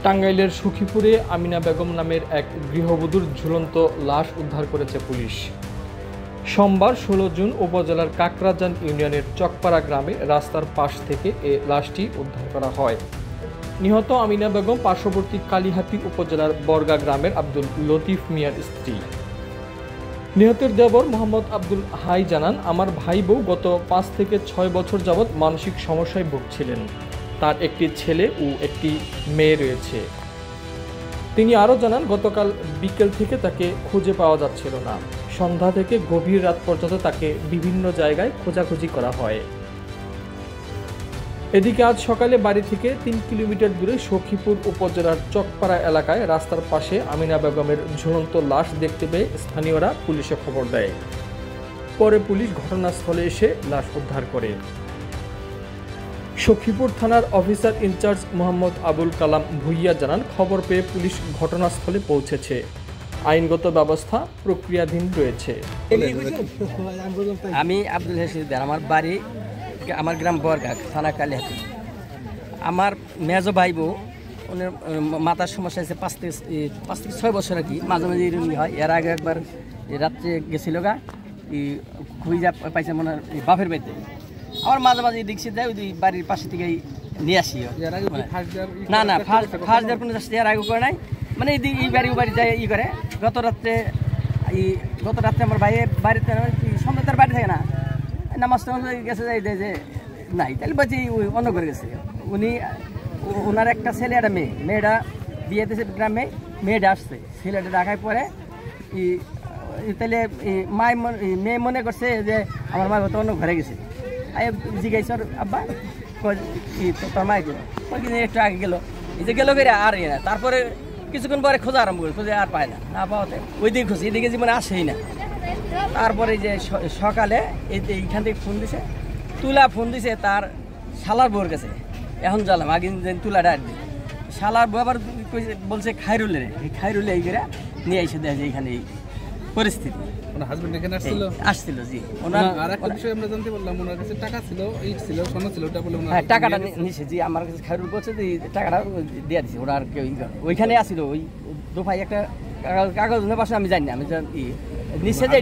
টাঙ্গাইলের সখীপুরে আমিনা বেগম নামের এক গৃহবধূর ঝুলন্ত লাশ উদ্ধার করেছে পুলিশ। সোমবার ১৬ জুন উপজেলার কাকরাজান ইউনিয়নের চকপাড়া গ্রামে রাস্তার পাশ থেকে এ লাশটি উদ্ধার করা হয়। নিহত আমিনা বেগম পার্শ্ববর্তী কালিহাতী উপজেলার বর্গা গ্রামের আব্দুল লতিফ মিয়ার স্ত্রী। নিহতের দেবর মোহাম্মদ আব্দুল হাই জানান, আমার ভাই বউ গত ৫ থেকে ৬ বছর যাবৎ মানসিক সমস্যায় ভুগছিলেন। তার একটি ছেলে ও একটি মেয়ে রয়েছে। তিনি আরও জানান, গতকাল বিকেল থেকে তাকে খুঁজে পাওয়া যাচ্ছিল না। সন্ধ্যা থেকে গভীর রাত পর্যন্ত তাকে বিভিন্ন জায়গায় খোঁজাখুঁজি করা হয়। এদিকে আজ সকালে বাড়ি থেকে ৩ কিলোমিটার দূরে সখীপুর উপজেলার চকপাড়া এলাকায় রাস্তার পাশে আমিনা বেগমের ঝুলন্ত লাশ দেখতে পেয়ে স্থানীয়রা পুলিশে খবর দেয়। পরে পুলিশ ঘটনাস্থলে এসে লাশ উদ্ধার করে। সখীপুর থানার অফিসার ইনচার্জ মোহাম্মদ আবুল কালাম ভুইয়া জানান, খবর পেয়ে পুলিশ ঘটনাস্থলে পৌঁছেছে। আইনগত ব্যবস্থা প্রক্রিয়াধীন রয়েছে। আমি আব্দুল হাসিদ, আমার বাড়ি আমার গ্রাম বর্গা, থানা কালিহাতী। আমার মেজো ভাই বউ ওনার মাথার সমস্যা আছে ৫ থেকে ৬ বছর আর কি, মাঝে মাঝে এরকম হয়। এর আগে একবার রাত্রে গেছিল গা খুঁজে পাইছে মনে হয় বাপের বাড়িতে। আমার মাঝে মাঝে দেখছি দেয় ওই বাড়ির পাশে থেকেই নিয়ে আসি। না না ফার্স্ট দেওয়ার কোনো এর আগে করে নাই, মানে এই বাড়ি ও বাড়ি যায় করে। গত রাত্রে আমার ভাইয়ের বাড়িতে সামনে তার বাড়ি থাকে না, নামাজ টামাজ গেছে যাই দেয় যে নাই, তাহলে বলছি অন্য করে গেছে। ওনার একটা ছেলে একটা মেয়েটা বিয়ে দিয়েছে গ্রামে, মেয়েটা আসছে, ছেলেটা ঢাকায় পরে তাহলে মেয়ে মনে করছে যে আমার মা তো অন্য ঘরে গেছে। জিজ্ঞাসা আব্বা তোর মাই গেল, একটু আগে গেল, এই যে গেল করে আর না। তারপরে কিছুক্ষণ পরে খোঁজা আরম্ভ করে, খোঁজে আর পায় না পাওয়াতে ওই দিকে খুঁজে, এদিকে জীবনে আসেই না। তারপরে যে সকালে এইখান থেকে ফোন দিছে তার শালার বউর কাছে। এখন জ্বালাম আগে তুলাটা আর দিই, শালার বউ আবার বলছে খাইরুলের, এই খাইরুলে এই করে নিয়ে এসে দেয় যে এইখানে এই পরিস্থিতি। হাজবেন্ড এখানে আসছিল জি। ওনার আরেকটা বিষয় আমরা জানতে পারলাম, ওনার কাছে টাকা ছিল, ছিল, সোনা ছিল, ওটা বলে হ্যাঁ টাকাটা নিছে জি। আমার কাছে খাইরুল বলছে যে টাকাটা দিয়ে দিছে। ওরা আর কেউ ওইখানে আসছিল, ওই দোফাই একটা কাগজ পাশে আমি জানি না, আমি নিচে যাই